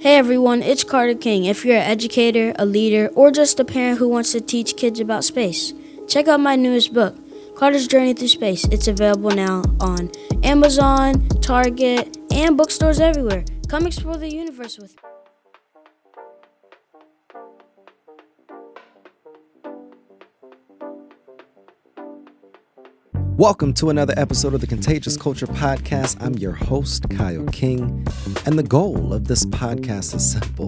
Hey everyone, it's Carter King. If you're an educator, a leader, or just a parent who wants to teach kids about space, check out my newest book, Carter's Journey Through Space. It's available now on Amazon, Target, and bookstores everywhere. Come explore the universe with me. Welcome to another episode of the Contagious Culture Podcast. I'm your host, Kyle King, and the goal of this podcast is simple: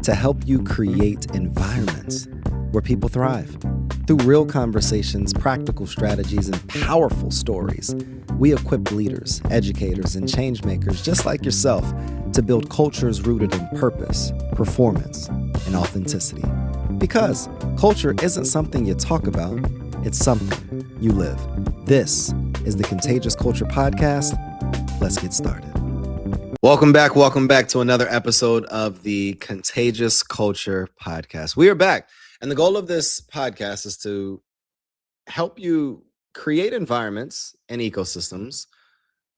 to help you create environments where people thrive. Through real conversations, practical strategies, and powerful stories, we equip leaders, educators, and change makers just like yourself to build cultures rooted in purpose, performance, and authenticity. Because culture isn't something you talk about, it's something you live. This is the Contagious Culture Podcast. Let's get started. Welcome back to another episode of the Contagious Culture Podcast. We are back, and the goal of this podcast is to help you create environments and ecosystems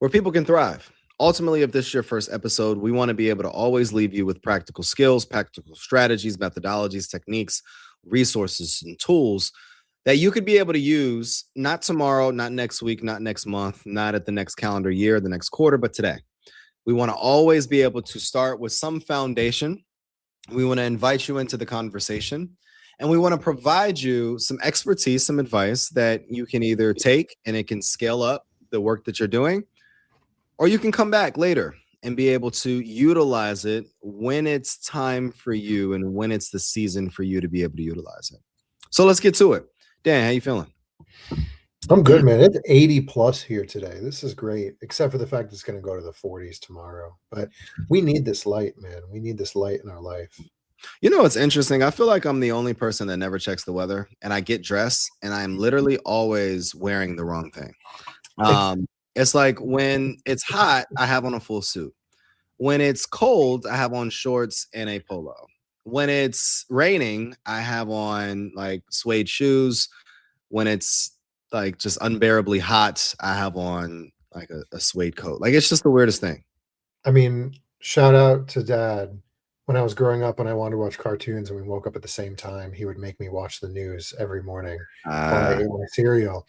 where people can thrive. Ultimately, if this is your first episode, we want to be able to always leave you with practical skills, practical strategies, methodologies, techniques, resources, and tools that you could be able to use, not tomorrow, not next week, not next month, not at the next calendar year, the next quarter, but today. We want to always be able to start with some foundation. We want to invite you into the conversation, and we want to provide you some expertise, some advice that you can either take and it can scale up the work that you're doing, or you can come back later and be able to utilize it when it's time for you and when it's the season for you to be able to utilize it. So let's get to it. Dan, how you feeling? I'm good, man. It's 80 plus here today. This is great, except for the fact it's going to go to the 40s tomorrow. But we need this light, man. We need this light in our life. You know, it's interesting. I feel like I'm the only person that never checks the weather, and I get dressed and I'm literally always wearing the wrong thing. It's like when it's hot, I have on a full suit. When it's cold, I have on shorts and a polo. When it's raining, I have on like suede shoes. When it's like just unbearably hot, I have on like a suede coat. Like, it's just the weirdest thing. I mean, shout out to Dad. When I was growing up and I wanted to watch cartoons and we woke up at the same time, he would make me watch the news every morning while I ate my cereal.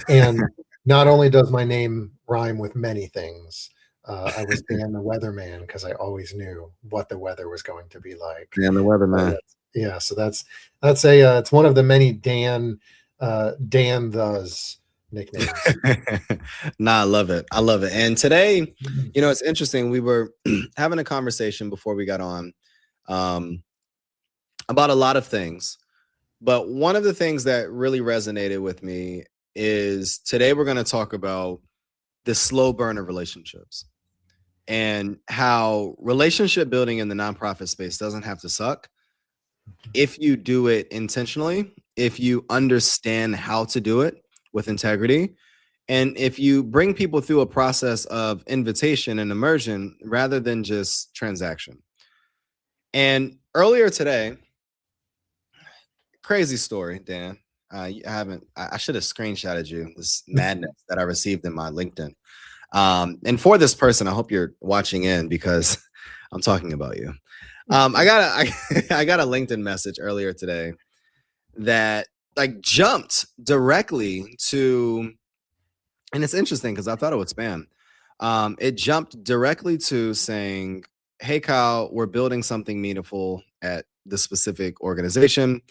And not only does my name rhyme with many things, I was Dan the Weatherman because I always knew what the weather was going to be like. Dan the Weatherman. Yeah, so that's it's one of the many Dan thes nicknames. Nah, I love it. And today, you know, it's interesting. We were having a conversation before we got on about a lot of things, but one of the things that really resonated with me is today we're going to talk about the slow burn of relationships and how relationship building in the nonprofit space doesn't have to suck if you do it intentionally, if you understand how to do it with integrity, and if you bring people through a process of invitation and immersion rather than just transaction. And earlier today, crazy story, Dan. I should have screenshotted you this madness that I received in my LinkedIn. And for this person, I hope you're watching in because I'm talking about you. I got a LinkedIn message earlier today that like jumped directly to, and it's interesting because I thought it would spam. It jumped directly to saying, "Hey Kyle, we're building something meaningful at this specific organization.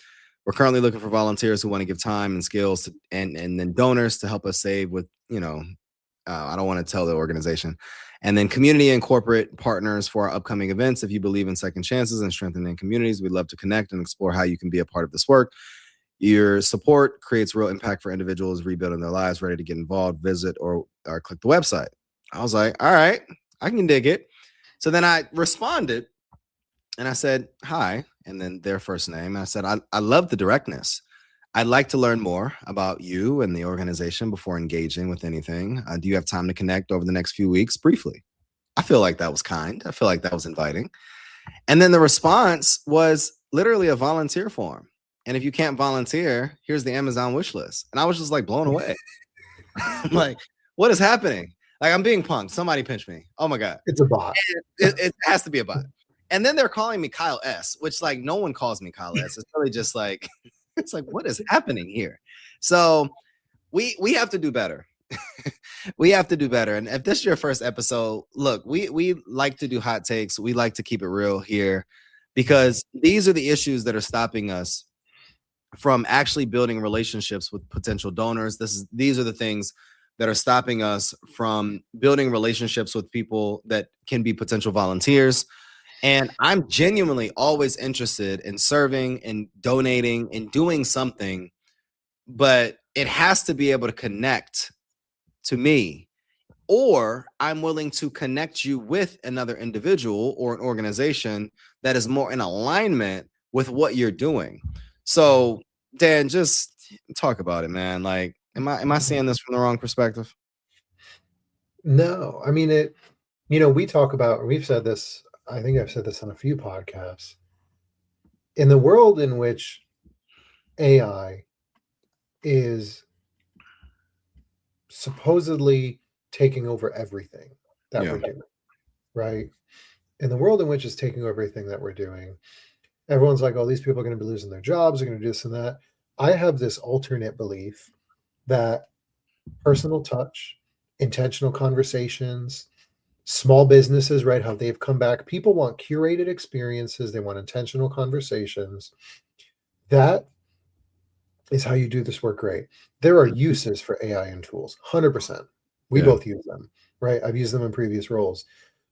We're currently looking for volunteers who want to give time and skills to, and then donors to help us save with, I don't want to tell the organization. And then community and corporate partners for our upcoming events. If you believe in second chances and strengthening communities, we'd love to connect and explore how you can be a part of this work. Your support creates real impact for individuals rebuilding their lives, ready to get involved, visit, or click the website." I was like, all right, I can dig it. So then I responded and I said, "Hi," and then their first name. And I said, I love the directness. I'd like to learn more about you and the organization before engaging with anything. Do you have time to connect over the next few weeks briefly? I feel like that was kind. I feel like that was inviting. And then the response was literally a volunteer form. And if you can't volunteer, here's the Amazon wish list. And I was just like blown away. I'm like, what is happening? Like, I'm being punked. Somebody pinch me. Oh my God. It's a bot. It has to be a bot. And then they're calling me Kyle S, which like no one calls me Kyle S. It's really just like, it's like, what is happening here? So we have to do better. We have to do better. And if this is your first episode, look, we like to do hot takes. We like to keep it real here because these are the issues that are stopping us from actually building relationships with potential donors. These are the things that are stopping us from building relationships with people that can be potential volunteers. And I'm genuinely always interested in serving and donating and doing something, but it has to be able to connect to me, or I'm willing to connect you with another individual or an organization that is more in alignment with what you're doing. So, Dan, just talk about it, man. Like, am I seeing this from the wrong perspective? No, I mean we talk about, we've said this, I think I've said this on a few podcasts. In the world in which AI is supposedly taking over everything that we're doing, right? In the world in which it's taking over everything that we're doing, everyone's like, oh, these people are going to be losing their jobs, they're going to do this and that. I have this alternate belief that personal touch, intentional conversations, small businesses, right, how they've come back. People want curated experiences. They want intentional conversations. That is how you do this work great. There are uses for AI and tools, 100%. We both use them, right? I've used them in previous roles.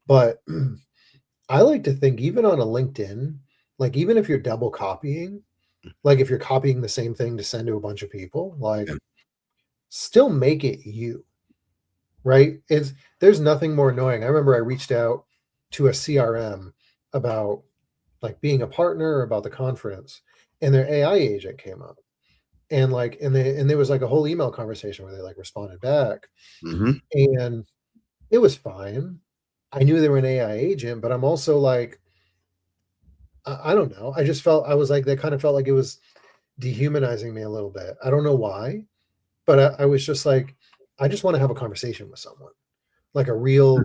But I like to think even on a LinkedIn, like even if you're double copying, like if you're copying the same thing to send to a bunch of people, like still make it you, right? There's nothing more annoying. I remember I reached out to a CRM about like being a partner or about the conference, and their AI agent came up. And like, and there was like a whole email conversation where they like responded back, and it was fine. I knew they were an AI agent, but I'm also like, I don't know. I just felt, I was like, they kind of felt like it was dehumanizing me a little bit. I don't know why, but I was just like, I just want to have a conversation with someone, like a real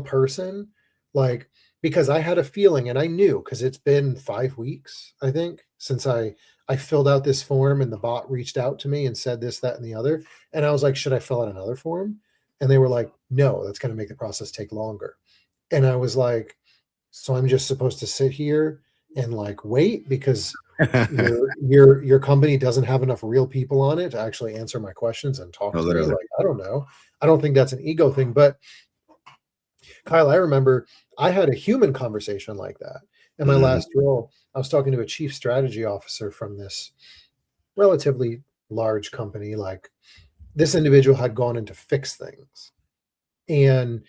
person, like, because I had a feeling, and I knew, because it's been 5 weeks, I think, since I filled out this form and the bot reached out to me and said this, that, and the other. And I was like, should I fill out another form? And they were like, no, that's going to make the process take longer. And I was like, so I'm just supposed to sit here and like wait because your company doesn't have enough real people on it to actually answer my questions and talk to me? Like, I don't know. I don't think that's an ego thing. But Kyle, I remember I had a human conversation like that. In my last role, I was talking to a chief strategy officer from this relatively large company. Like, this individual had gone in to fix things. And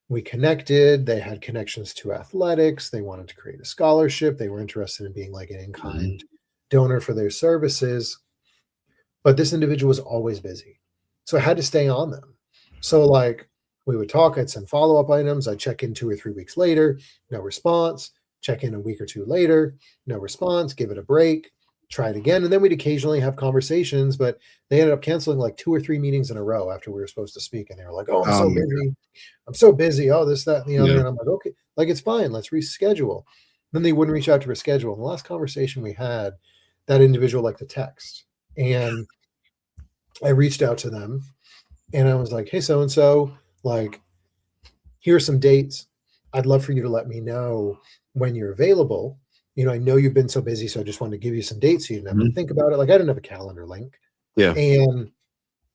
we connected. They had connections to athletics. They wanted to create a scholarship. They were interested in being like an in-kind donor for their services. But this individual was always busy. So I had to stay on them. So like we would talk, I'd send follow-up items. I'd check in 2 or 3 weeks later, no response. Check in a week or two later, no response, give it a break, try it again. And then we'd occasionally have conversations, but they ended up canceling like 2 or 3 meetings in a row after we were supposed to speak. And they were like, oh, I'm so busy. I'm so busy. Oh, this, that, and the other. And I'm like, okay, like, it's fine. Let's reschedule. Then they wouldn't reach out to reschedule. And the last conversation we had, that individual liked to text. And I reached out to them and I was like, hey, so-and-so, like, here are some dates. I'd love for you to let me know when you're available. You know, I know you've been so busy, so I just wanted to give you some dates so you didn't have to think about it. Like, I didn't have a calendar link. Yeah. And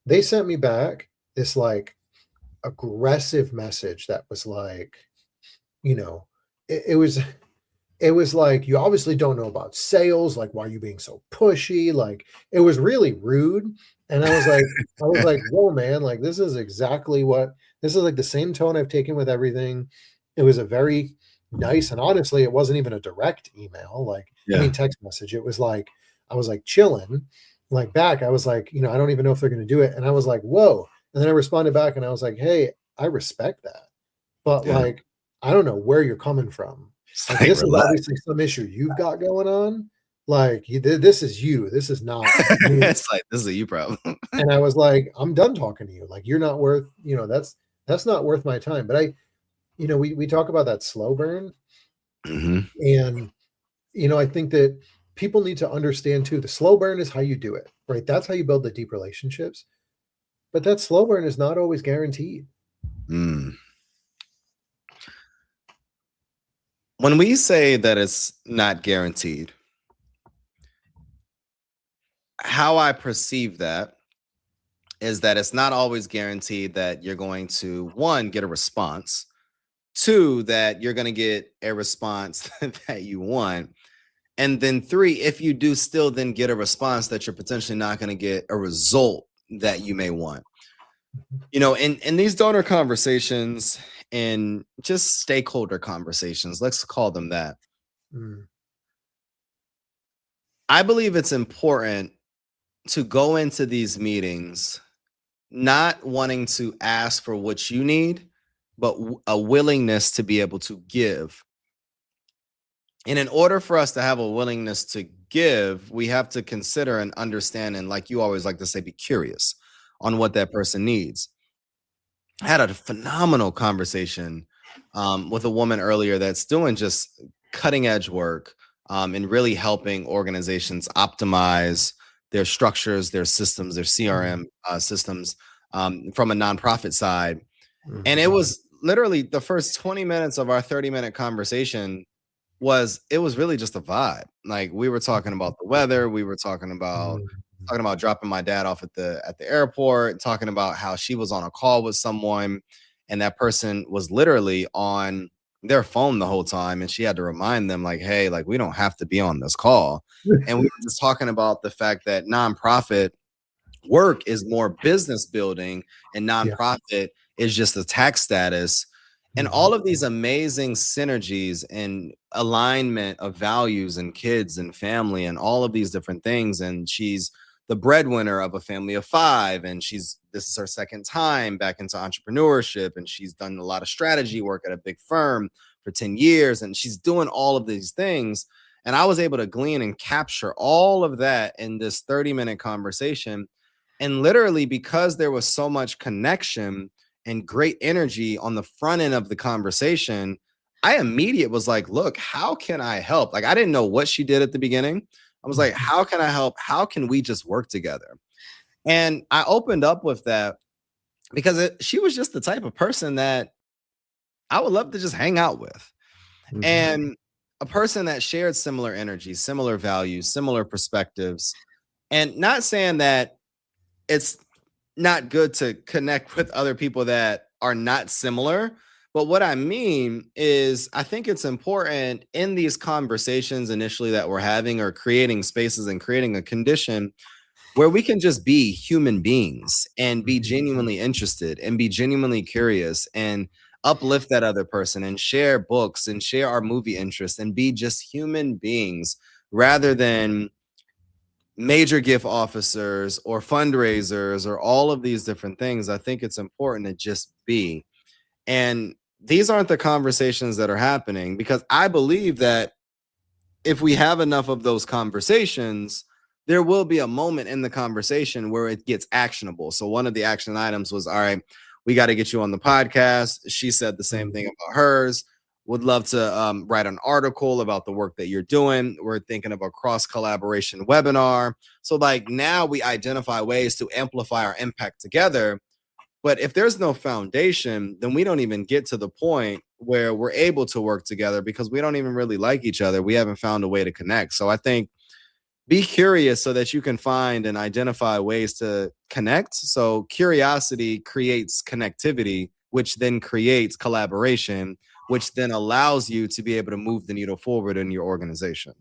they sent me back this like aggressive message that was like, you know, it was like, you obviously don't know about sales. Like, why are you being so pushy? Like, it was really rude. And I was like, whoa, man, like, this is like the same tone I've taken with everything. It was a very nice, and honestly, it wasn't even a direct email, like, I mean, text message. It was like, I was like chilling, like back. I was like, you know, I don't even know if they're going to do it. And I was like, whoa. And then I responded back and I was like, hey, I respect that. But like, I don't know where you're coming from. Like, this is obviously some issue you've got going on. Like, this is you. This is not me. It's like, this is a you problem. And I was like, I'm done talking to you. Like, you're not worth, you know, that's not worth my time. But we talk about that slow burn. And, I think that people need to understand too, the slow burn is how you do it, right? That's how you build the deep relationships. But that slow burn is not always guaranteed. When we say that it's not guaranteed, how I perceive that is that it's not always guaranteed that you're going to, one, get a response, two, that you're going to get a response that you want, and then three, if you do still then get a response, that you're potentially not going to get a result that you may want. In these donor conversations and just stakeholder conversations, let's call them that. I believe it's important to go into these meetings not wanting to ask for what you need, but a willingness to be able to give. And in order for us to have a willingness to give, we have to consider and understand, and like you always like to say, be curious on what that person needs. I had a phenomenal conversation with a woman earlier that's doing just cutting edge work and really helping organizations optimize their structures, their systems, their CRM systems from a nonprofit side. And it was literally the first 20 minutes of our 30-minute conversation was really just a vibe. Like, we were talking about the weather. We were talking about dropping my dad off at the airport, talking about how she was on a call with someone and that person was literally on their phone the whole time. And she had to remind them, like, hey, like, we don't have to be on this call. And we were just talking about the fact that nonprofit work is more business building and nonprofit is just a tax status. And all of these amazing synergies and alignment of values and kids and family and all of these different things. And she's the breadwinner of a family of 5. And this is her second time back into entrepreneurship. And she's done a lot of strategy work at a big firm for 10 years. And she's doing all of these things. And I was able to glean and capture all of that in this 30-minute conversation. And literally, because there was so much connection and great energy on the front end of the conversation, I immediately was like, look, how can I help? Like, I didn't know what she did at the beginning. I was like, how can I help? How can we just work together? And I opened up with that because she was just the type of person that I would love to just hang out with. And a person that shared similar energy, similar values, similar perspectives. And not saying that it's not good to connect with other people that are not similar. But what I mean is, I think it's important in these conversations initially that we're having, or creating spaces and creating a condition where we can just be human beings and be genuinely interested and be genuinely curious and uplift that other person and share books and share our movie interests and be just human beings rather than major gift officers or fundraisers or all of these different things. I think it's important to just be. And these aren't the conversations that are happening, because I believe that if we have enough of those conversations, there will be a moment in the conversation where it gets actionable. So one of the action items was, all right, we got to get you on the podcast. She said the same thing about hers. Would love to write an article about the work that you're doing. We're thinking of a cross-collaboration webinar. So like, now we identify ways to amplify our impact together. But if there's no foundation, then we don't even get to the point where we're able to work together, because we don't even really like each other. We haven't found a way to connect. So I think be curious so that you can find and identify ways to connect. So curiosity creates connectivity, which then creates collaboration, which then allows you to be able to move the needle forward in your organization.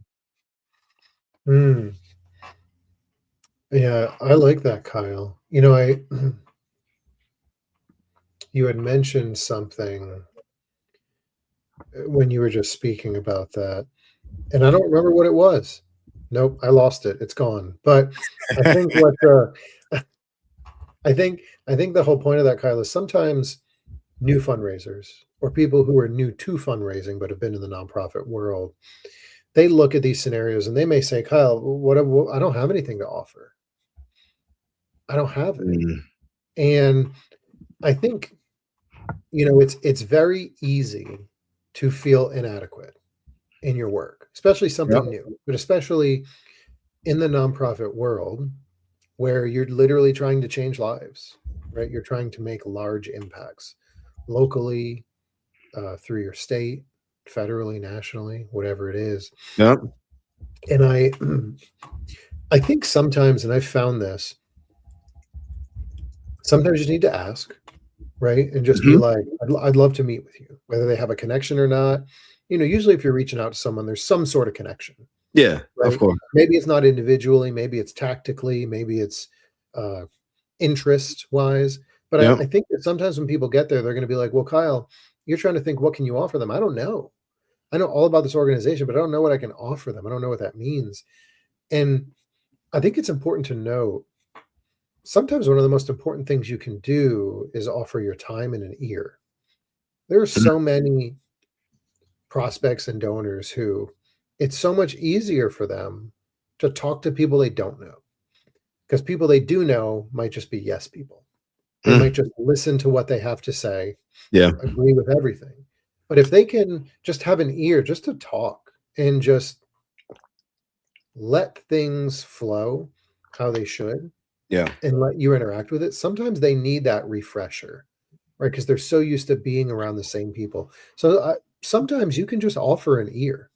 Yeah, I like that, Kyle. You had mentioned something when you were just speaking about that, and I don't remember what it was. Nope, I lost it. It's gone. But I think I think the whole point of that, Kyle, is sometimes new fundraisers or people who are new to fundraising but have been in the nonprofit world, they look at these scenarios and they may say, Kyle, I don't have anything to offer. I don't have it. And I think, it's very easy to feel inadequate. in your work, especially something Yep. new, but especially in the nonprofit world where you're literally trying to change lives, right? You're trying to make large impacts locally, through your state, federally, nationally, whatever it is. Yep. And I think sometimes, and I've found this, sometimes you need to ask, right? And just be Mhm. like, I'd love to meet with you, whether they have a connection or not. Usually if you're reaching out to someone, there's some sort of connection, Yeah, of right? course. Maybe it's not individually, maybe it's tactically, maybe it's uh, interest wise. But Yep. I think that sometimes when people get there, they're going to be like, well, Kyle, you're trying to think, what can you offer them? I don't know. I know all about this organization, but I don't know what I can offer them. I don't know what that means. And I think it's important to know sometimes one of the most important things you can do is offer your time and an ear. There are Mhm. so many prospects and donors who it's so much easier for them to talk to people they don't know because people they do know might just be yes people. They Mm. might just listen to what they have to say, Yeah. agree with everything. But if they can just have an ear just to talk and just let things flow how they should Yeah. and let you interact with it, sometimes they need that refresher, right? Because they're so used to being around the same people. So sometimes you can just offer an ear,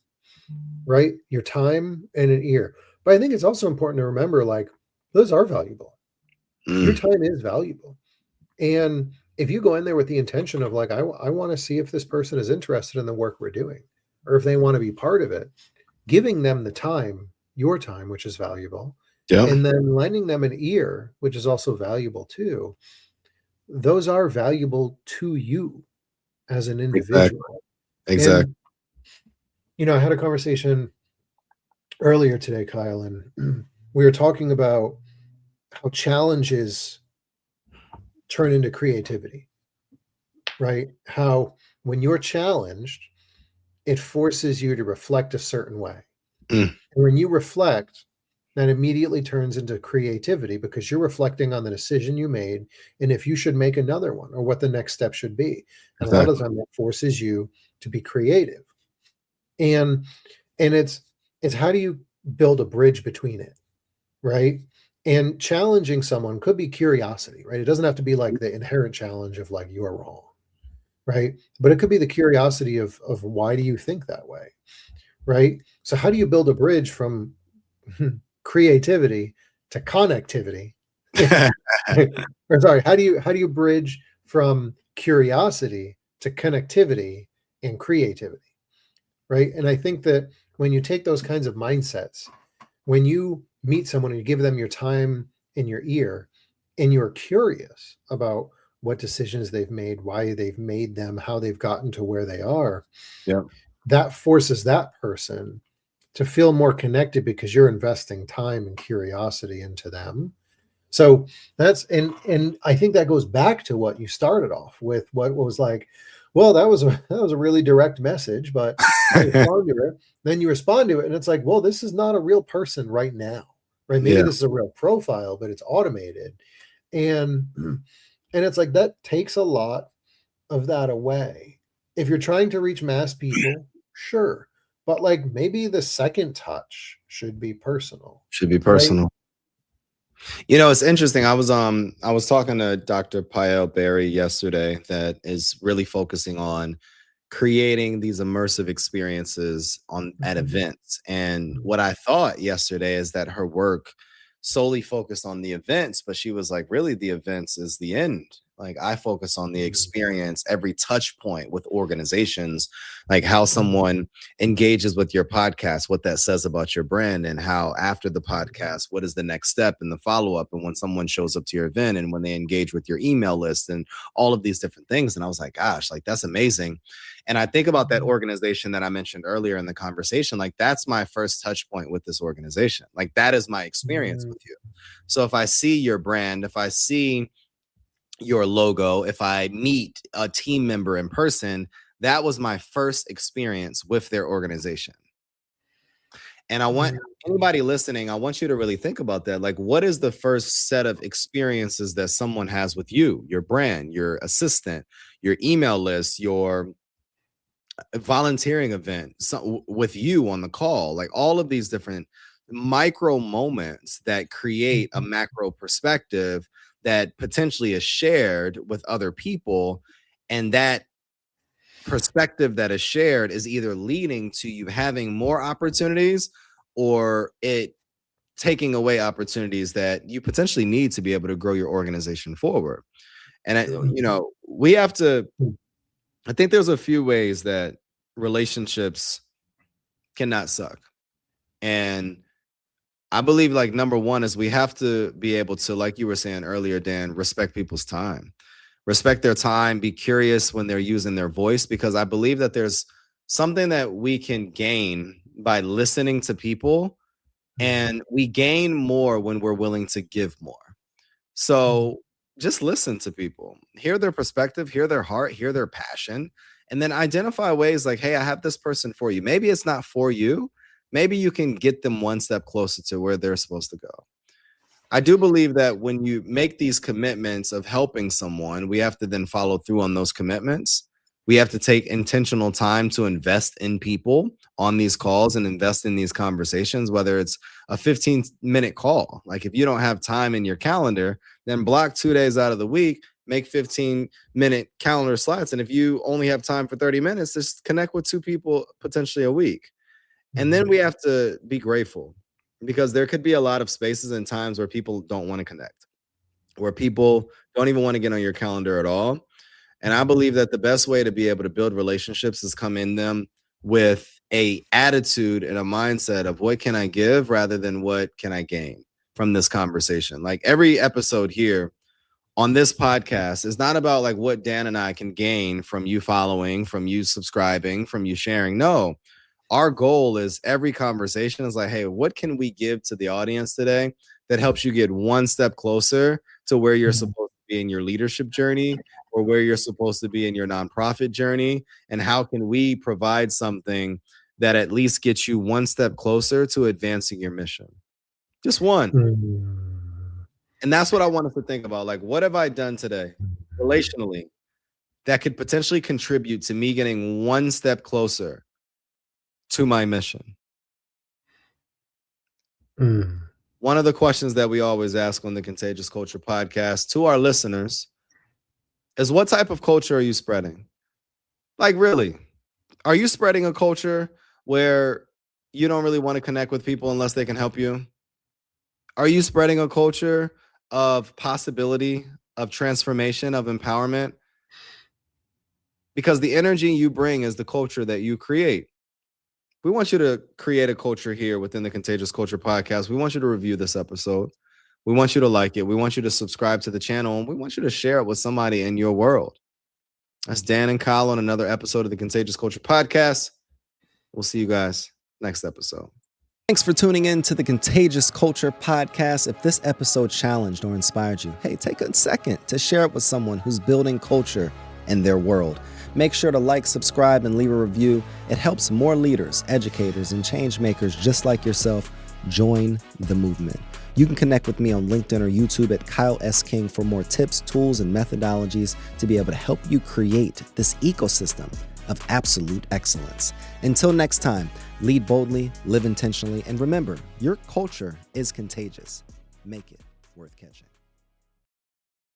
right? Your time and an ear. But I think it's also important to remember like those are valuable. Your Mm. time is valuable. And if you go in there with the intention of like, I want to see if this person is interested in the work we're doing or if they want to be part of it, giving them the time, your time, which is valuable, Yep. and then lending them an ear, which is also valuable too, those are valuable to you as an Exactly. individual. Exactly. And, I had a conversation earlier today, Kyle, and we were talking about how challenges turn into creativity, right? How when you're challenged, it forces you to reflect a certain way. Mm. And when you reflect, that immediately turns into creativity because you're reflecting on the decision you made and if you should make another one or what the next step should be. And a lot of Exactly. the time that forces you to be creative. And it's how do you build a bridge between it, right? And challenging someone could be curiosity, right? It doesn't have to be like the inherent challenge of like you're wrong, right? But it could be the curiosity of why do you think that way, right? So how do you build a bridge from creativity to connectivity? Or sorry, how do you bridge from curiosity to connectivity and creativity, right? And I think that when you take those kinds of mindsets, when you meet someone and you give them your time in your ear and you're curious about what decisions they've made, why they've made them, how they've gotten to where they are, Yep. that forces that person to feel more connected because you're investing time and curiosity into them. So that's and I think that goes back to what you started off with, what was like, well, that was a really direct message, but I respond to it. Then you respond to it, and it's like, well, this is not a real person right now, right? Maybe Yeah. this is a real profile, but it's automated, and and it's like that takes a lot of that away. If you're trying to reach mass people, sure, but like maybe the second touch should be personal, Should be right? personal. It's interesting. I was talking to Dr. Pael Berry yesterday that is really focusing on creating these immersive experiences at Mhm. events. And what I thought yesterday is that her work solely focused on the events, but she was like, really, the events is the end. Like I focus on the Mhm. experience, every touch point with organizations, like how Mhm. someone engages with your podcast, what that says about your brand, and how after the Mhm. podcast, what is the next step and the follow up, and when someone shows up to your event and when they engage with your email list and all of these different things. And I was like, gosh, like that's amazing. And I think about that Mhm. organization that I mentioned earlier in the conversation. Like, that's my first touch point with this organization. Like, that is my experience Mhm. with you. So, if I see your brand, if I see your logo, if I meet a team member in person, that was my first experience with their organization. And I want Mhm. anybody listening, I want you to really think about that. Like, what is the first set of experiences that someone has with you, your brand, your assistant, your email list, your volunteering event with you on the call, like all of these different micro moments that create a macro perspective that potentially is shared with other people. And that perspective that is shared is either leading to you having more opportunities or it taking away opportunities that you potentially need to be able to grow your organization forward. And, we have to, I think there's a few ways that relationships cannot suck. And I believe like number one is we have to be able to, like you were saying earlier, Dan, respect people's time, respect their time, be curious when they're using their voice, because I believe that there's something that we can gain by listening to people, and we gain more when we're willing to give more. So just listen to people, hear their perspective, hear their heart, hear their passion, and then identify ways like, hey, I have this person for you. Maybe it's not for you. Maybe you can get them one step closer to where they're supposed to go. I do believe that when you make these commitments of helping someone, we have to then follow through on those commitments. We have to take intentional time to invest in people on these calls and invest in these conversations, whether it's a 15-minute call. Like if you don't have time in your calendar, then block 2 days out of the week, make 15-minute calendar slots. And if you only have time for 30 minutes, just connect with 2 people potentially a week. And then we have to be grateful, because there could be a lot of spaces and times where people don't want to connect, where people don't even want to get on your calendar at all. And I believe that the best way to be able to build relationships is come in them with a attitude and a mindset of what can I give rather than what can I gain from this conversation. Like every episode here on this podcast is not about like what Dan and I can gain from you following, from you subscribing, from you sharing. No, our goal is every conversation is like, hey, what can we give to the audience today that helps you get one step closer to where you're supposed to be in your leadership journey, or where you're supposed to be in your nonprofit journey? And how can we provide something that at least gets you one step closer to advancing your mission? Just one. And that's what I wanted to think about. Like, what have I done today relationally that could potentially contribute to me getting one step closer to my mission? One of the questions that we always ask on the Contagious Culture Podcast to our listeners is, what type of culture are you spreading? Like, really, are you spreading a culture where you don't really want to connect with people unless they can help you? Are you spreading a culture of possibility, of transformation, of empowerment? Because the energy you bring is the culture that you create. We want you to create a culture here within the Contagious Culture Podcast. We want you to review this episode. We want you to like it. We want you to subscribe to the channel, and we want you to share it with somebody in your world. That's Dan and Kyle on another episode of the Contagious Culture Podcast. We'll see you guys next episode. Thanks for tuning in to the Contagious Culture Podcast. If this episode challenged or inspired you, hey, take a second to share it with someone who's building culture in their world. Make sure to like, subscribe, and leave a review. It helps more leaders, educators, and change makers just like yourself join the movement. You can connect with me on LinkedIn or YouTube at Kyle S. King for more tips, tools, and methodologies to be able to help you create this ecosystem of absolute excellence. Until next time, lead boldly, live intentionally, and remember, your culture is contagious. Make it worth catching.